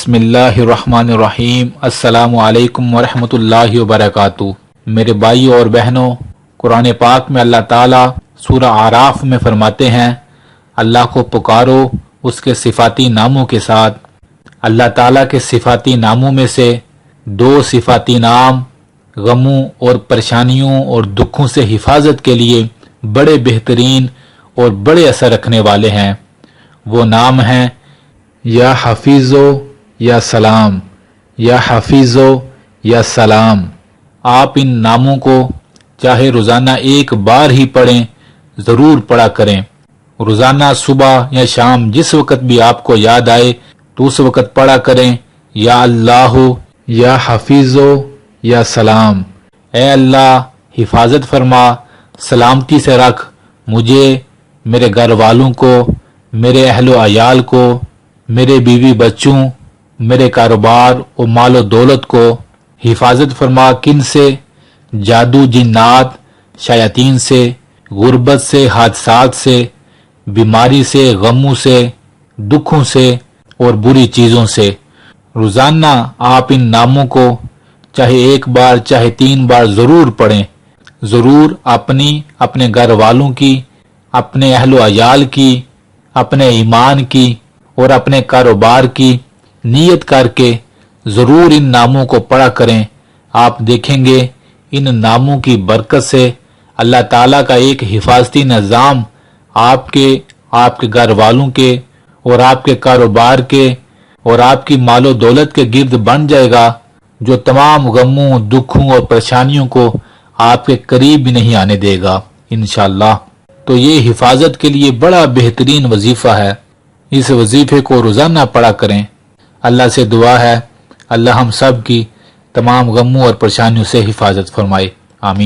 بسم اللہ الرحمن الرحیم۔ السلام علیکم ورحمۃ اللہ وبرکاتہ۔ میرے بھائیو اور بہنوں، قرآن پاک میں اللہ تعالیٰ سورہ اعراف میں فرماتے ہیں، اللہ کو پکارو اس کے صفاتی ناموں کے ساتھ۔ اللہ تعالیٰ کے صفاتی ناموں میں سے دو صفاتی نام غموں اور پریشانیوں اور دکھوں سے حفاظت کے لیے بڑے بہترین اور بڑے اثر رکھنے والے ہیں۔ وہ نام ہیں یا حفیظو یا سلام، یا حفیظو یا سلام۔ آپ ان ناموں کو چاہے روزانہ ایک بار ہی پڑھیں، ضرور پڑھا کریں۔ روزانہ صبح یا شام جس وقت بھی آپ کو یاد آئے تو اس وقت پڑھا کریں، یا اللہ یا حفیظو یا سلام۔ اے اللہ حفاظت فرما، سلامتی سے رکھ مجھے، میرے گھر والوں کو، میرے اہل و عیال کو، میرے بیوی بچوں، میرے کاروبار و مال و دولت کو۔ حفاظت فرما کن سے؟ جادو، جنات، شیاطین سے، غربت سے، حادثات سے، بیماری سے، غموں سے، دکھوں سے اور بری چیزوں سے۔ روزانہ آپ ان ناموں کو چاہے ایک بار چاہے 3 بار ضرور پڑھیں۔ ضرور اپنے گھر والوں کی، اپنے اہل و عیال کی، اپنے ایمان کی اور اپنے کاروبار کی نیت کر کے ضرور ان ناموں کو پڑھا کریں۔ آپ دیکھیں گے ان ناموں کی برکت سے اللہ تعالیٰ کا ایک حفاظتی نظام آپ کے گھر والوں کے اور آپ کے کاروبار کے اور آپ کی مال و دولت کے گرد بن جائے گا، جو تمام غموں، دکھوں اور پریشانیوں کو آپ کے قریب بھی نہیں آنے دے گا انشاءاللہ۔ تو یہ حفاظت کے لیے بڑا بہترین وظیفہ ہے، اس وظیفے کو روزانہ پڑھا کریں۔ اللہ سے دعا ہے اللہ ہم سب کی تمام غموں اور پریشانیوں سے حفاظت فرمائے۔